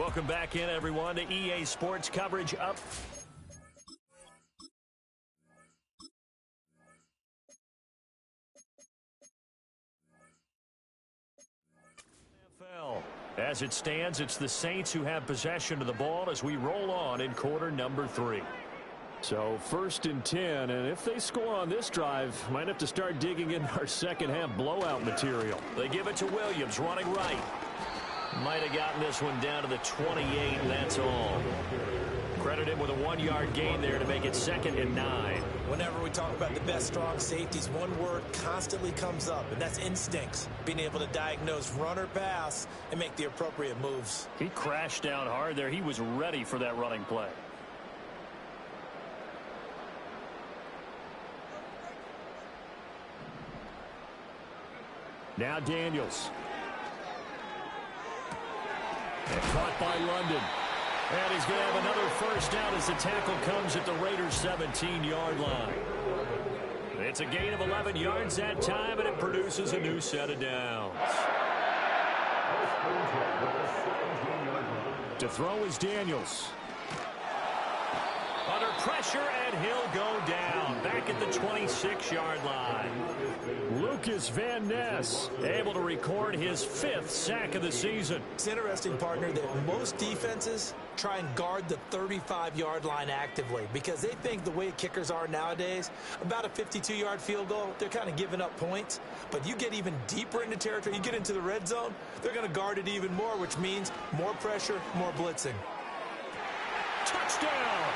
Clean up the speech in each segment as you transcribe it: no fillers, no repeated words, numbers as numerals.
Welcome back in, everyone, to EA Sports coverage up. As it stands, it's the Saints who have possession of the ball as we roll on in quarter number 3. So 1st and 10, and if they score on this drive, might have to start digging in our second half blowout material. They give it to Williams, running right. Might have gotten this one down to the 28, and that's all. Credit him with a 1-yard gain there to make it 2nd and 9. Whenever we talk about the best strong safeties, one word constantly comes up, and that's instincts. Being able to diagnose run or pass and make the appropriate moves. He crashed down hard there. He was ready for that running play. Now Daniels. And caught by London. And he's going to have another first down as the tackle comes at the Raiders' 17-yard line. It's a gain of 11 yards that time, and it produces a new set of downs. To throw is Daniels. Under pressure, and he'll go down. Back at the 26-yard line. Lucas Van Ness able to record his 5th sack of the season. It's interesting, partner, that most defenses try and guard the 35-yard line actively because they think the way kickers are nowadays, about a 52-yard field goal, they're kind of giving up points. But you get even deeper into territory, you get into the red zone, they're going to guard it even more, which means more pressure, more blitzing. Touchdown!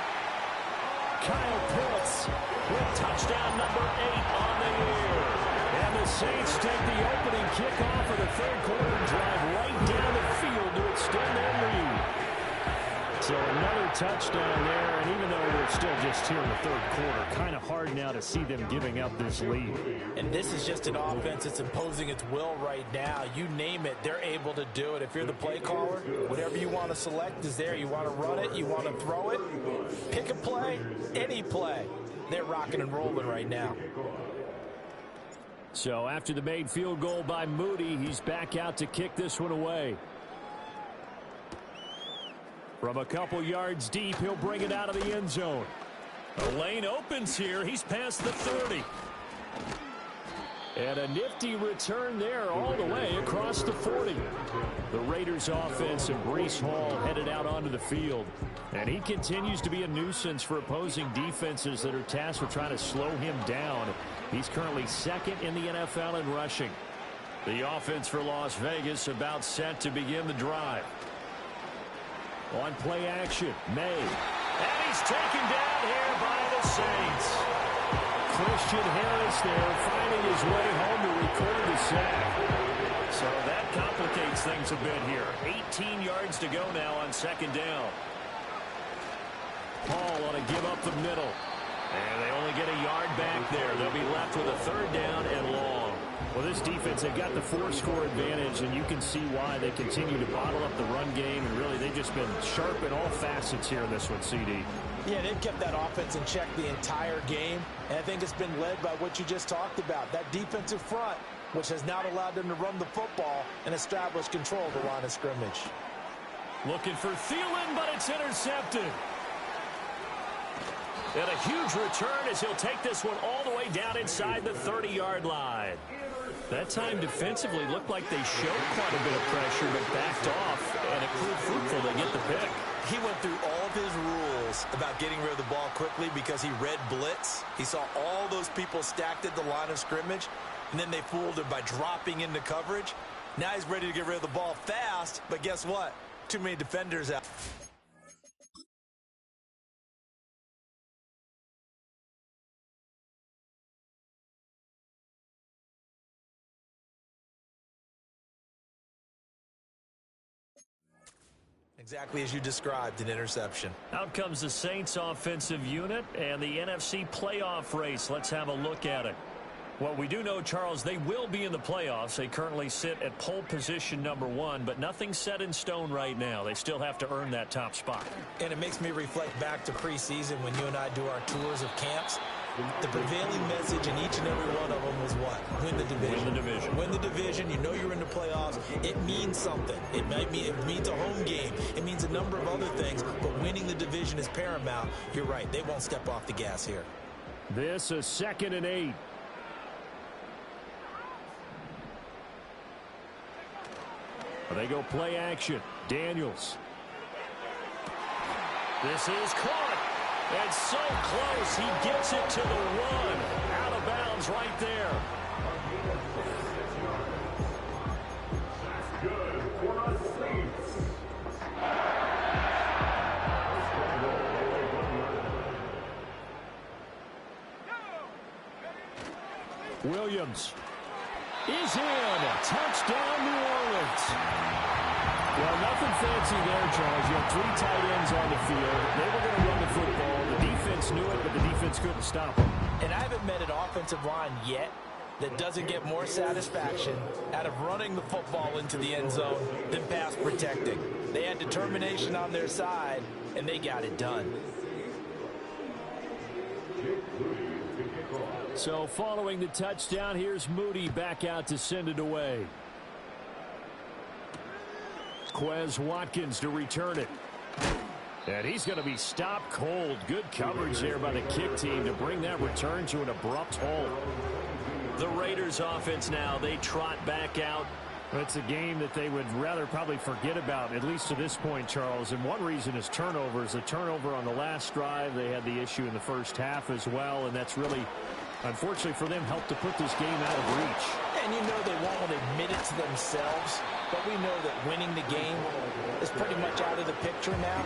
Kyle Pitts with touchdown number 8 on the year. And the Saints take the opening kickoff of the 3rd quarter and drive right down the field to extend their lead. So another touchdown there, and even though we're still just here in the 3rd quarter, kind of hard now to see them giving up this lead. And this is just an offense that's imposing its will right now. You name it, they're able to do it. If you're the play caller, whatever you want to select is there. You want to run it, you want to throw it, pick a play, any play. They're rocking and rolling right now. So after the made field goal by Moody, he's back out to kick this one away. From a couple yards deep, he'll bring it out of the end zone. The lane opens here. He's past the 30. And a nifty return there all the way across the 40. The Raiders offense and Breece Hall headed out onto the field. And he continues to be a nuisance for opposing defenses that are tasked with trying to slow him down. He's currently 2nd in the NFL in rushing. The offense for Las Vegas about set to begin the drive. On play action, May. And he's taken down here by the Saints. Christian Harris there finding his way home to record the sack. So that complicates things a bit here. 18 yards to go now on 2nd down. Hall on a give up the middle. And they only get a yard back there. They'll be left with a 3rd down and long. Well, this defense, they've got the 4-score advantage, and you can see why they continue to bottle up the run game, and really they've just been sharp in all facets here in this one, CD. Yeah, they've kept that offense in check the entire game, and I think it's been led by what you just talked about, that defensive front, which has not allowed them to run the football and establish control of the line of scrimmage. Looking for Thielen, but it's intercepted. And a huge return as he'll take this one all the way down inside the 30-yard line. That time defensively looked like they showed quite a bit of pressure but backed off, and it proved fruitful. They get the pick. He went through all of his rules about getting rid of the ball quickly because he read blitz. He saw all those people stacked at the line of scrimmage, and then they fooled him by dropping into coverage. Now he's ready to get rid of the ball fast, but guess what? Too many defenders out. Exactly as you described, an interception. Out comes the Saints offensive unit and the NFC playoff race. Let's have a look at it. Well, we do know, Charles, they will be in the playoffs. They currently sit at pole position number 1, but nothing's set in stone right now. They still have to earn that top spot. And it makes me reflect back to preseason when you and I do our tours of camps. The prevailing message in each and every one of them was what? Win the division. Win the division. Win the division. You know you're in the playoffs. It means something. It means a home game. It means a number of other things, but winning the division is paramount. You're right. They won't step off the gas here. This is 2nd and 8. They go play action. Daniels. This is caught. And so close. He gets it to the 1. Out of bounds right there. Williams is in. Touchdown, New Orleans. Well, nothing fancy there, Charles. You have 3 tight ends on the field. They were going to run the football. The defense knew it, but the defense couldn't stop them. And I haven't met an offensive line yet that doesn't get more satisfaction out of running the football into the end zone than pass protecting. They had determination on their side, and they got it done. So following the touchdown, here's Moody back out to send it away. Quez Watkins to return it. And he's going to be stopped cold. Good coverage there by the kick team to bring that return to an abrupt halt. The Raiders offense now, they trot back out. It's a game that they would rather probably forget about, at least to this point, Charles. And one reason is turnovers. The turnover on the last drive, they had the issue in the first half as well. And that's really, unfortunately for them, helped to put this game out of reach. And you know they won't admit it to themselves, but we know that winning the game is pretty much out of the picture now.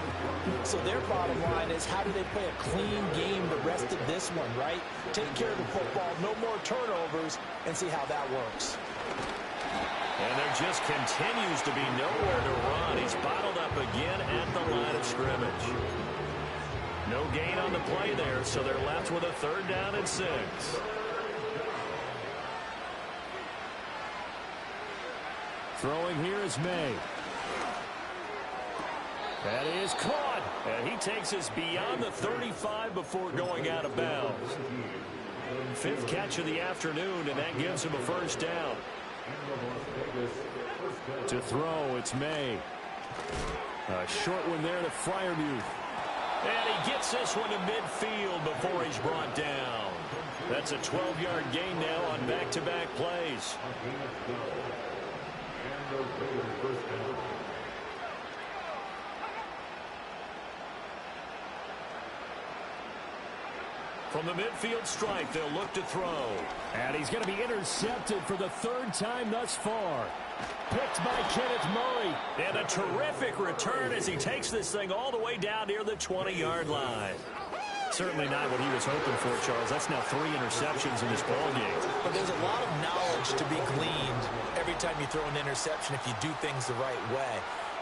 So their bottom line is, how do they play a clean game the rest of this one, right? Take care of the football, no more turnovers, and see how that works. And there just continues to be nowhere to run. He's bottled up again at the line of scrimmage. No gain on the play there, so they're left with a 3rd down and 6. Throwing here is May. That is caught. And he takes us beyond the 35 before going out of bounds. 5th catch of the afternoon, and that gives him a 1st down. To throw, it's May. A short one there to Freiermuth. And he gets this one to midfield before he's brought down. That's a 12-yard gain now on back-to-back plays. From the midfield stripe, they'll look to throw. And he's going to be intercepted for the 3rd time thus far. Picked by Kenneth Murray. And a terrific return as he takes this thing all the way down near the 20-yard line. Certainly not what he was hoping for, Charles. That's now 3 interceptions in this ballgame. But there's a lot of knowledge to be gleaned every time you throw an interception if you do things the right way.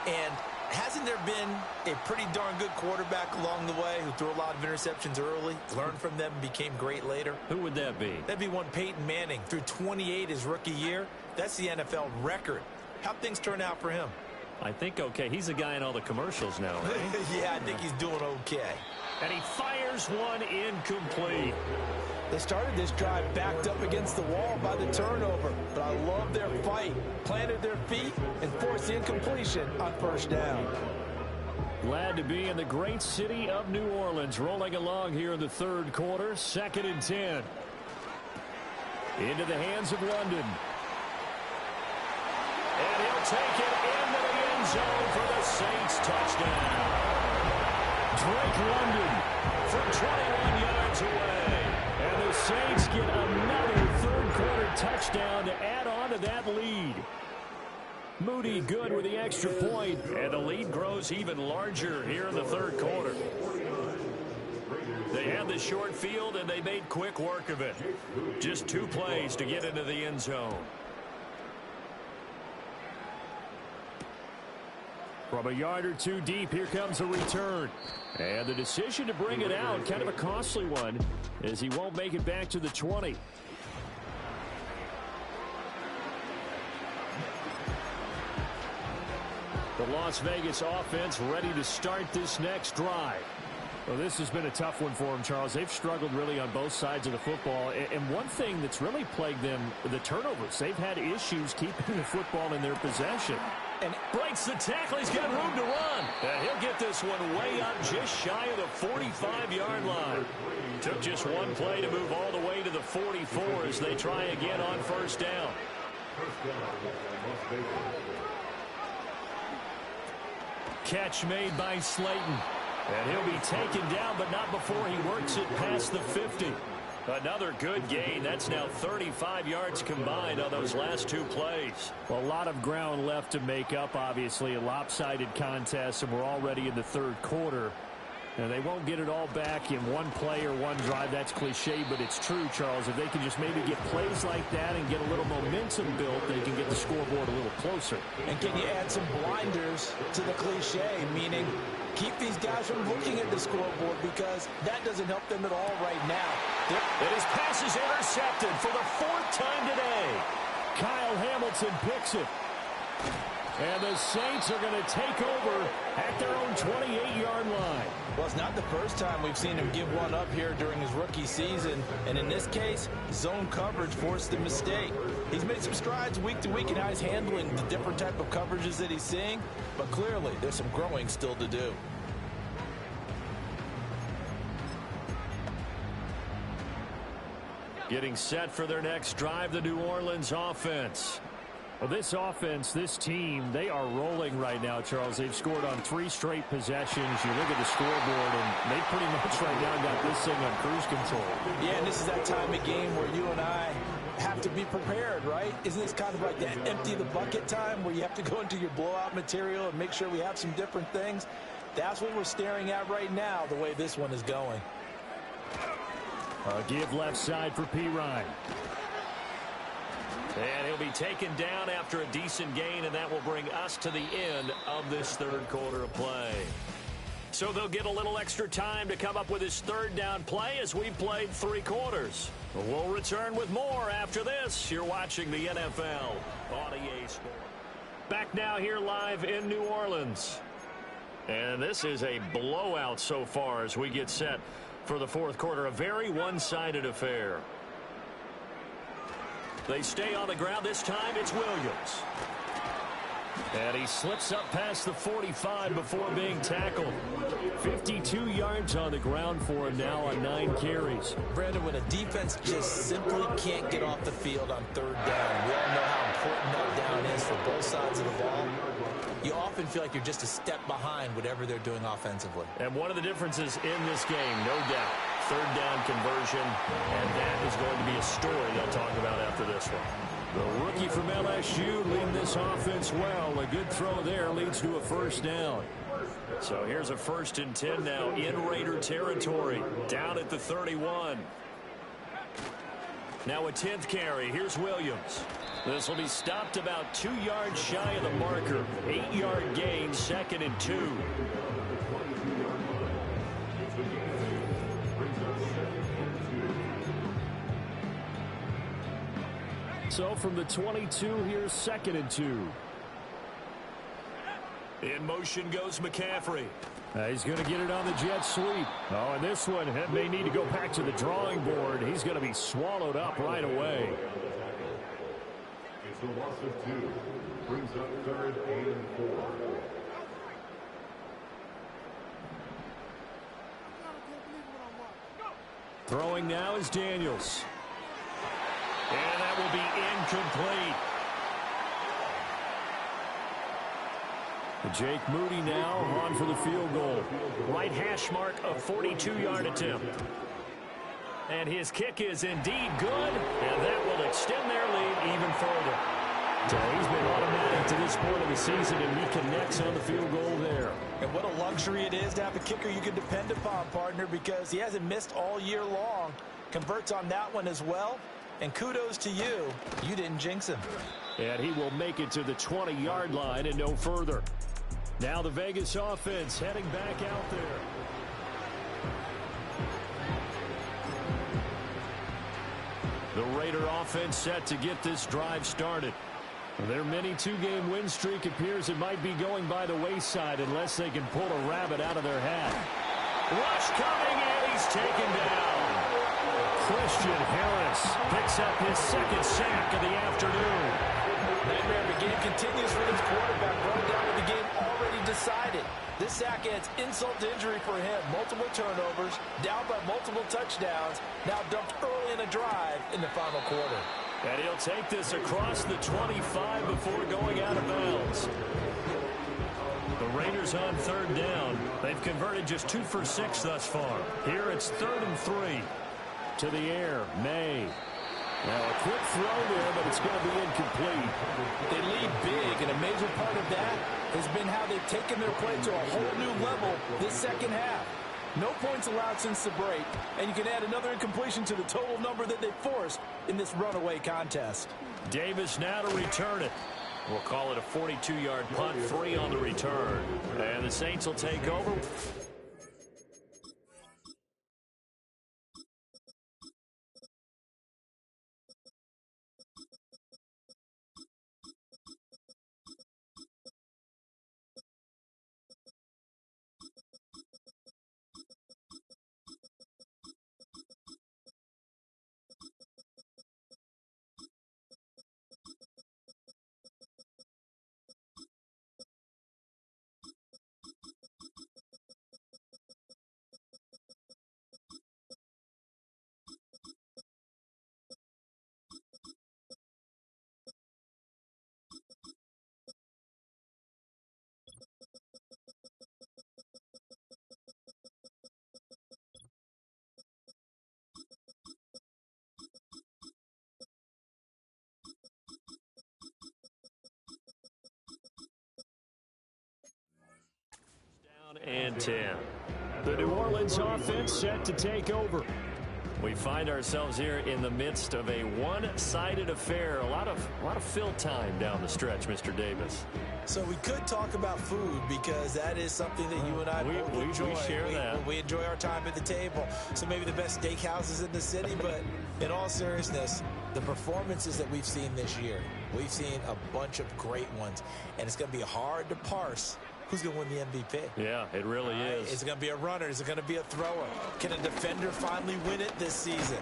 And hasn't there been a pretty darn good quarterback along the way who threw a lot of interceptions early, learned from them, became great later? Who would that be? That'd be one Peyton Manning. Threw 28 his rookie year. That's the NFL record. How'd things turn out for him? I think okay. He's the guy in all the commercials now, right? Yeah, I think he's doing okay. And he fires one incomplete. They started this drive backed up against the wall by the turnover, but I love their fight. Planted their feet and forced the incompletion on 1st down. Glad to be in the great city of New Orleans, rolling along here in the 3rd quarter. 2nd and 10. Into the hands of London. And he'll take it into the end zone for the Saints touchdown. Drake London from 21 yards away. And the Saints get another 3rd quarter touchdown to add on to that lead. Moody good with the extra point. And the lead grows even larger here in the 3rd quarter. They had the short field, and they made quick work of it. Just 2 plays to get into the end zone. From a yard or 2 deep, here comes a return. And the decision to bring it out, kind of a costly one, as he won't make it back to the 20. The Las Vegas offense ready to start this next drive. Well, this has been a tough one for them, Charles. They've struggled really on both sides of the football. And one thing that's really plagued them, the turnovers. They've had issues keeping the football in their possession. And breaks the tackle. He's got room to run. And he'll get this one way up just shy of the 45-yard line. Took just one play to move all the way to the 44 as they try again on first down. Catch made by Slayton. And he'll be taken down, but not before he works it past the 50. Another good gain. That's now 35 yards combined on those last two plays. Well, a lot of ground left to make up, obviously. A lopsided contest, and we're already in the third quarter. And they won't get it all back in one play or one drive. That's cliche, but it's true, Charles. If they can just maybe get plays like that and get a little momentum built, they can get the scoreboard a little closer. And can you add some blinders to the cliche, meaning keep these guys from looking at the scoreboard, because that doesn't help them at all right now. And his pass is intercepted for the fourth time today. Kyle Hamilton picks it. And the Saints are going to take over at their own 28-yard line. Well, it's not the first time we've seen him give one up here during his rookie season. And in this case, zone coverage forced the mistake. He's made some strides week to week in how he's handling the different type of coverages that he's seeing. But clearly, there's some growing still to do. Getting set for their next drive, the New Orleans offense. Well, this offense, this team, they are rolling right now, Charles. They've scored on 3 straight possessions. You look at the scoreboard, and they pretty much right now got this thing on cruise control. Yeah, and this is that time of game where you and I have to be prepared, right? Isn't this kind of like that empty the bucket time where you have to go into your blowout material and make sure we have some different things? That's what we're staring at right now, the way this one is going. Give left side for Pirine. And he'll be taken down after a decent gain, and that will bring us to the end of this third quarter of play. So they'll get a little extra time to come up with his third down play as we've played 3 quarters. We'll return with more after this. You're watching the NFL on EA Sports. Back now here live in New Orleans. And this is a blowout so far as we get set for the fourth quarter. A very one-sided affair. They stay on the ground. This time it's Williams. And he slips up past the 45 before being tackled. 52 yards on the ground for him now on 9 carries. Brandon, when a defense just simply can't get off the field on third down, we all know how important that down is for both sides of the ball. You often feel like you're just a step behind whatever they're doing offensively. And one of the differences in this game, no doubt, third down conversion, and that is going to be a story they'll talk about after this one. The rookie from LSU leading this offense well. A good throw there leads to a first down. So here's a 1st and 10 now in Raider territory, down at the 31. Now a 10th carry. Here's Williams. This will be stopped about 2 yards shy of the marker. 8-yard gain, 2nd and 2. So from the 22, here's 2nd and 2. In motion goes McCaffrey. He's going to get it on the jet sweep. Oh, and this one may need to go back to the drawing board. He's going to be swallowed up right away. It's a loss of 2. Brings up 3rd and 4. Throwing now is Daniels. And that will be incomplete. Jake Moody now on for the field goal. Right hash mark, a 42-yard attempt. And his kick is indeed good, and that will extend their lead even further. So he's been automatic to this point of the season, and he connects on the field goal there. And what a luxury it is to have a kicker you can depend upon, partner, because he hasn't missed all year long. Converts on that one as well. And kudos to you. You didn't jinx him. And he will make it to the 20-yard line and no further. Now the Vegas offense heading back out there. The Raider offense set to get this drive started. Their mini 2-game win streak appears it might be going by the wayside unless they can pull a rabbit out of their hat. Rush coming, and he's taken down. Christian Harris picks up his second sack of the afternoon. Nightmare of the game continues for this quarterback, running down with the game already decided. This sack adds insult to injury for him. Multiple turnovers, down by multiple touchdowns, now dumped early in a drive in the final quarter. And he'll take this across the 25 before going out of bounds. The Raiders on third down. They've converted just 2 for 6 thus far. Here it's 3rd and 3. To the air, May. Now a quick throw there, but it's going to be incomplete. They lead big, and a major part of that has been how they've taken their play to a whole new level this second half. No points allowed since the break, and you can add another incompletion to the total number that they forced in this runaway contest. Davis now to return it. We'll call it a 42-yard punt, 3 on the return. And the Saints will take over. And 10. The New Orleans offense set to take over. We find ourselves here in the midst of a one-sided affair. A lot of fill time down the stretch, Mr. Davis. So we could talk about food because that is something that you and I both enjoy. We share that. We enjoy our time at the table. So maybe the best steakhouses in the city, but in all seriousness, the performances that we've seen this year, we've seen a bunch of great ones, and it's going to be hard to parse who's going to win the MVP. Yeah, it really is. Is it going to be a runner? Is it going to be a thrower? Can a defender finally win it this season?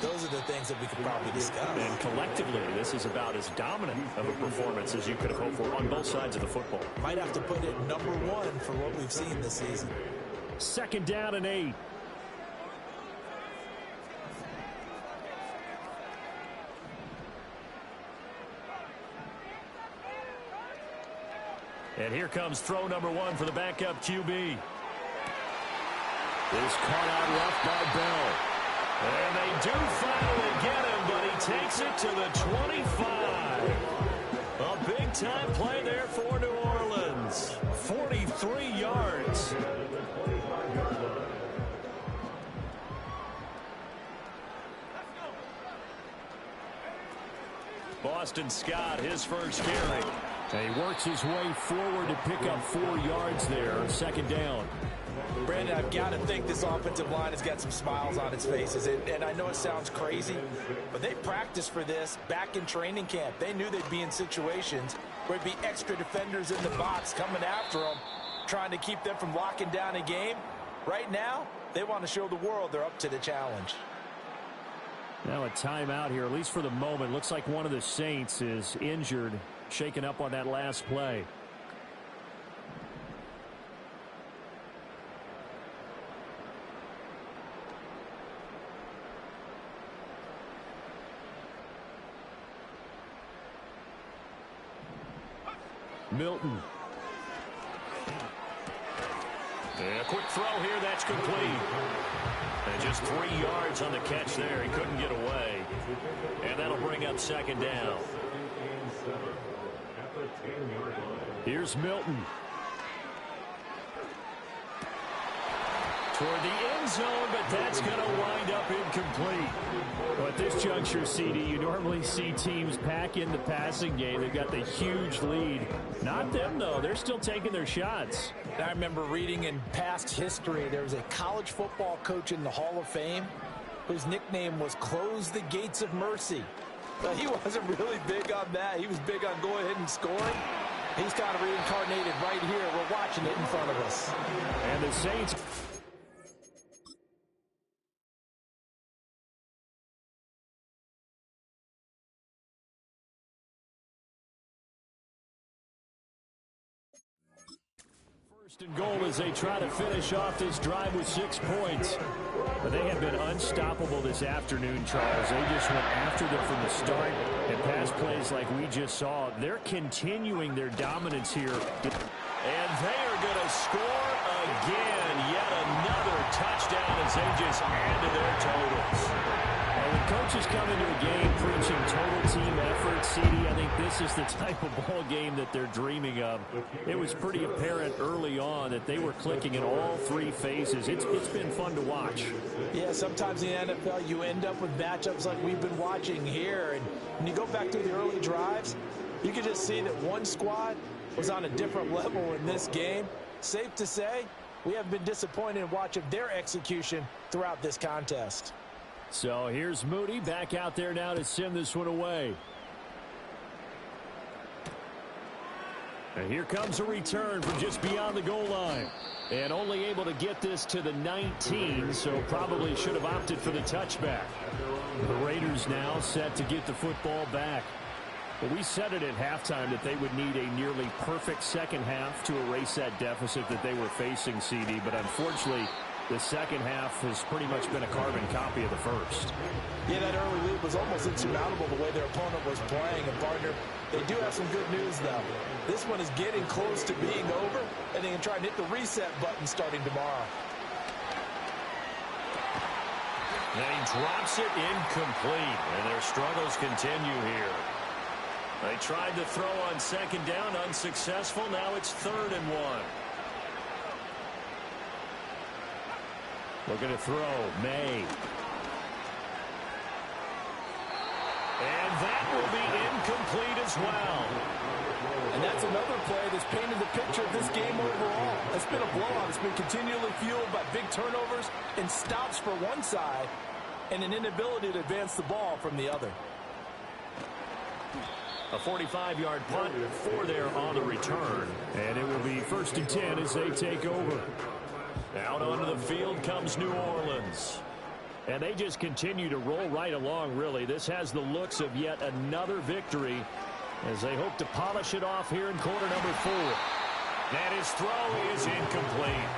Those are the things that we could probably discuss. And collectively, this is about as dominant of a performance as you could have hoped for on both sides of the football. Might have to put it number 1 for what we've seen this season. 2nd down and 8. And here comes throw number 1 for the backup QB. Is caught out left by Bell. And they do finally get him, but he takes it to the 25. A big-time play there for New Orleans. 43 yards. Boston Scott, his first carry. And he works his way forward to pick up 4 yards there. 2nd down. Brandon, I've got to think this offensive line has got some smiles on its faces. And I know it sounds crazy, but they practiced for this back in training camp. They knew they'd be in situations where it'd be extra defenders in the box coming after them, trying to keep them from locking down a game. Right now, they want to show the world they're up to the challenge. Now a timeout here, at least for the moment. Looks like one of the Saints is injured, shaken up on that last play. Milton. And a quick throw here, that's complete. And just 3 yards on the catch there. He couldn't get away. And that'll bring up 2nd down. Here's Milton. Toward the end zone, but that's going to wind up incomplete. Well, at this juncture, CD, you normally see teams pack in the passing game. They've got the huge lead. Not them, though. They're still taking their shots. I remember reading in past history, there was a college football coach in the Hall of Fame whose nickname was Close the Gates of Mercy. But he wasn't really big on that. He was big on go ahead and scoring. He's kind of reincarnated right here. We're watching it in front of us. And the Saints... First and goal as they try to finish off this drive with 6 points. But they have been unstoppable this afternoon, Charles. They just went after them from the start. And pass plays like we just saw, they're continuing their dominance here. And they are going to score again. Yet another touchdown as they just add to their totals. And when coaches come into a game preaching total team effort, CD, I think this is the type of ball game that they're dreaming of. It was pretty apparent early on that they were clicking in all 3 phases. It's been fun to watch. Yeah, sometimes in the NFL you end up with matchups like we've been watching here. And when you go back to the early drives, you can just see that one squad was on a different level in this game. Safe to say, we have been disappointed in watching their execution throughout this contest. So here's Moody back out there now to send this one away. And here comes a return from just beyond the goal line. And only able to get this to the 19, so probably should have opted for the touchback. The Raiders now set to get the football back. Well, we said it at halftime that they would need a nearly perfect second half to erase that deficit that they were facing, CD. But unfortunately, the second half has pretty much been a carbon copy of the first. Yeah, that early lead was almost insurmountable the way their opponent was playing. And, partner, they do have some good news, though. This one is getting close to being over, and they can try and hit the reset button starting tomorrow. And he drops it incomplete, and their struggles continue here. They tried to throw on second down, unsuccessful. Now it's 3rd and 1. Looking to throw, May. And that will be incomplete as well. And that's another play that's painted the picture of this game overall. It's been a blowout. It's been continually fueled by big turnovers and stops for one side and an inability to advance the ball from the other. A 45-yard punt for there on the return. And it will be 1st and 10 as they take over. Out onto the field comes New Orleans. And they just continue to roll right along, really. This has the looks of yet another victory as they hope to polish it off here in quarter number 4. And his throw is incomplete.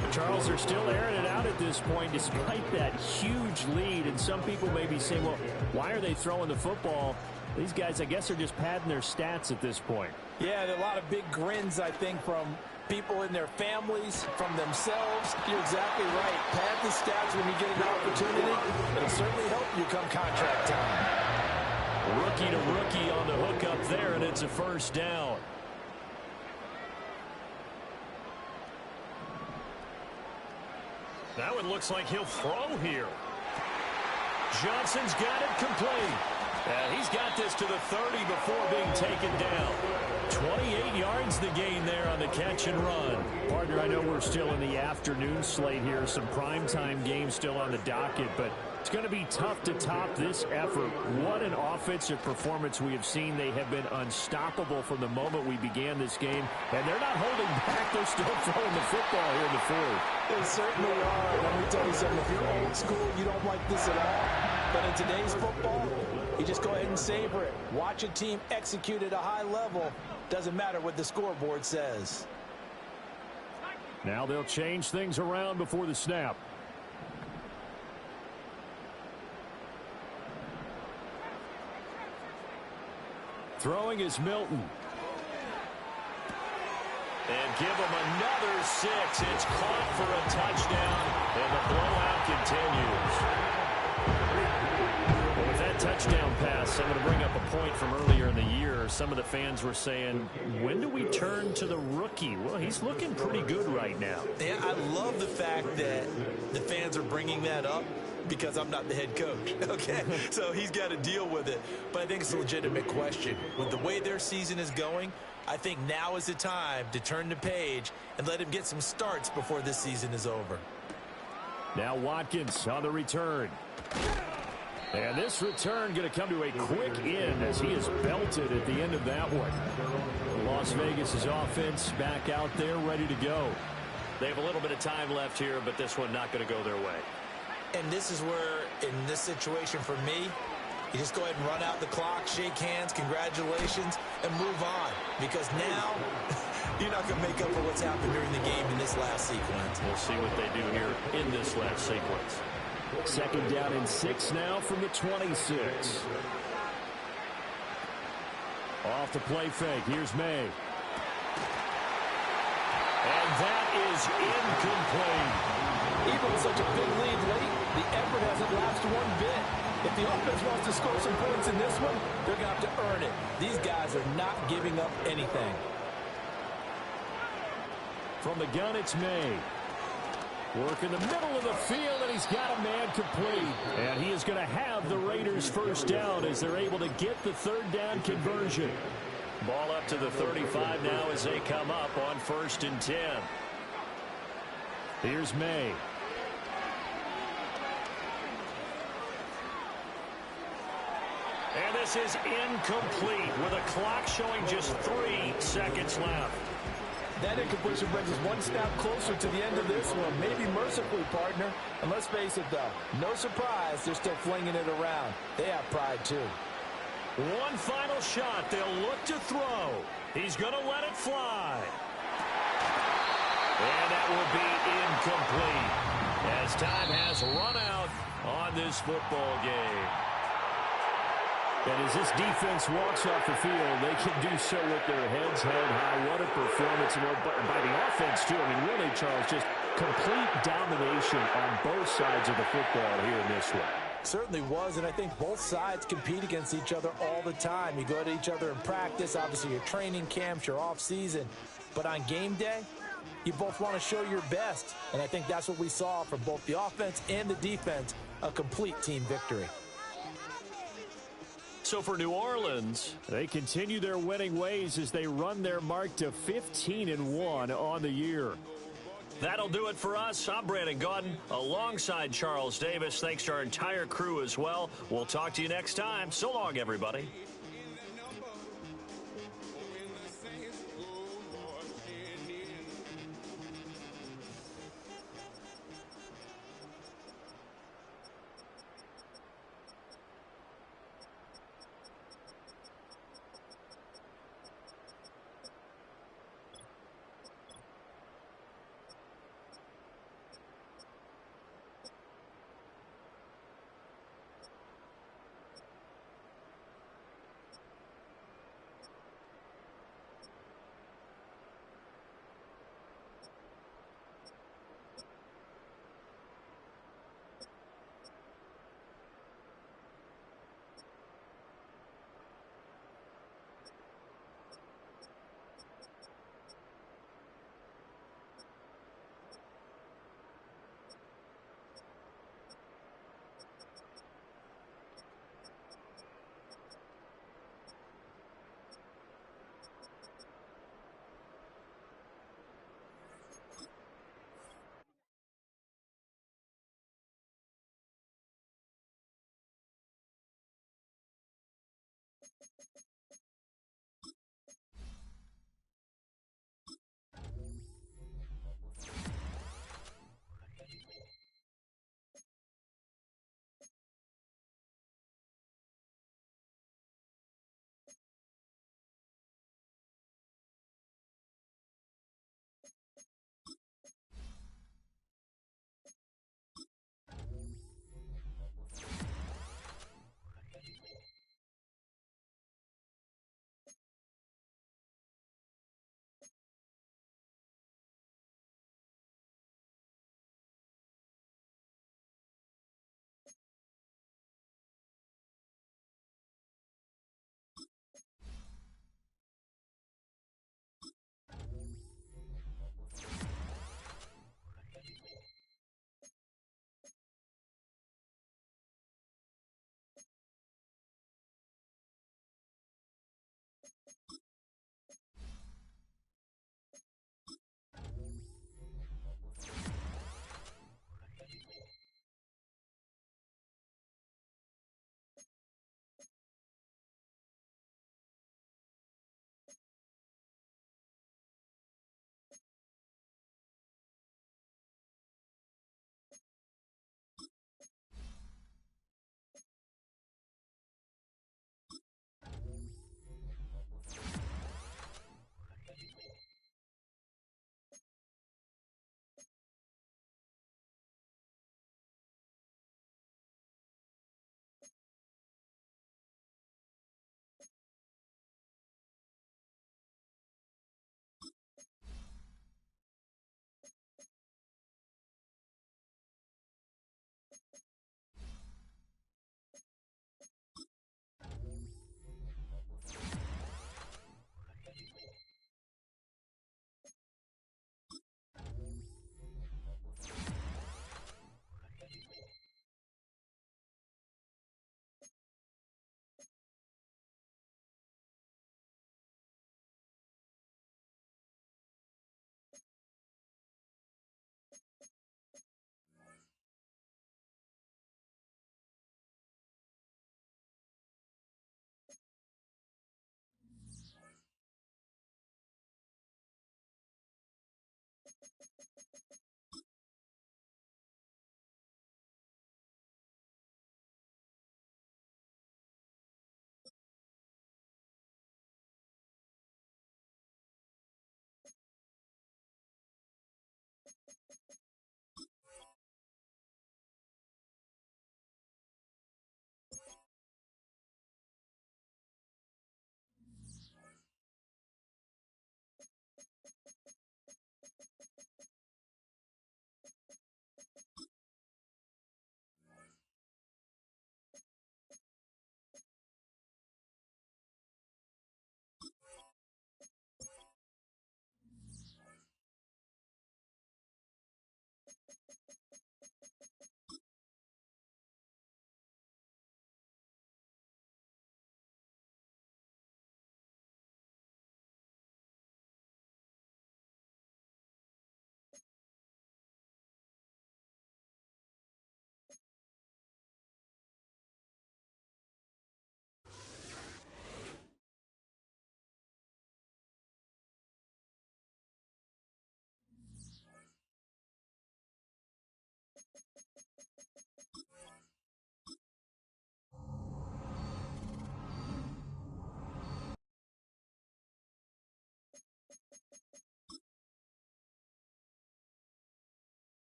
But Charles, they're still airing it out at this point despite that huge lead. And some people may be saying, well, why are they throwing the football? These guys, I guess, are just padding their stats at this point. Yeah, there are a lot of big grins, I think, from people in their families, from themselves. You're exactly right. Pad the stats when you get an opportunity. It'll certainly help you come contract time. Rookie to rookie on the hook up there, and it's a 1st down. Now it looks like he'll throw here. Johnson's got it complete. And he's got this to the 30 before being taken down. 28 yards the gain there on the catch and run. Partner, I know we're still in the afternoon slate here. Some primetime games still on the docket, but it's going to be tough to top this effort. What an offensive performance we have seen. They have been unstoppable from the moment we began this game, and they're not holding back. They're still throwing the football here in the 4th. They certainly are. Let me tell you something. If you're old school, you don't like this at all. But in today's football, you just go ahead and savor it. Watch a team execute at a high level. Doesn't matter what the scoreboard says. Now they'll change things around before the snap. Throwing is Milton. And give him another 6. It's caught for a touchdown, and the blowout continues. Well, with that touchdown pass, I'm going to bring up a point from earlier in the year. Some of the fans were saying, when do we turn to the rookie? Well, he's looking pretty good right now. Yeah, I love the fact that the fans are bringing that up because I'm not the head coach, okay? So he's got to deal with it. But I think it's a legitimate question. With the way their season is going, I think now is the time to turn the page and let him get some starts before this season is over. Now Watkins on the return. And this return going to come to a quick end as he is belted at the end of that one. Las Vegas' offense back out there ready to go. They have a little bit of time left here, but this one not going to go their way. And this is where, in this situation for me, you just go ahead and run out the clock, shake hands, congratulations, and move on. Because now You're not going to make up for what's happened during the game in this last sequence. We'll see what they do here in this last sequence. Second down and 6 now from the 26. Off the play fake. Here's May. And that is incomplete. Even with such a big lead late, the effort hasn't lasted one bit. If the offense wants to score some points in this one, they're going to have to earn it. These guys are not giving up anything. From the gun, it's May. Work in the middle of the field, and he's got a man complete. And he is going to have the Raiders first down as they're able to get the third down conversion. Ball up to the 35 now as they come up on 1st and 10. Here's May. And this is incomplete with a clock showing just 3 seconds left. That incompletion brings us one step closer to the end of this one. Maybe mercifully, partner. And let's face it, though, no surprise, they're still flinging it around. They have pride, too. One final shot. They'll look to throw. He's going to let it fly. And that will be incomplete as time has run out on this football game. And as this defense walks off the field, they can do so with their heads held high. What a performance by the offense, too. I mean, really, Charles, just complete domination on both sides of the football here in this one. Certainly was, and I think both sides compete against each other all the time. You go to each other in practice, obviously your training camps, your off-season. But on game day, you both want to show your best. And I think that's what we saw from both the offense and the defense, a complete team victory. So for New Orleans, they continue their winning ways as they run their mark to 15-1 on the year. that'll do it for us. I'm Brandon Gaudin alongside Charles Davis. Thanks to our entire crew as well. We'll talk to you next time. So long, everybody.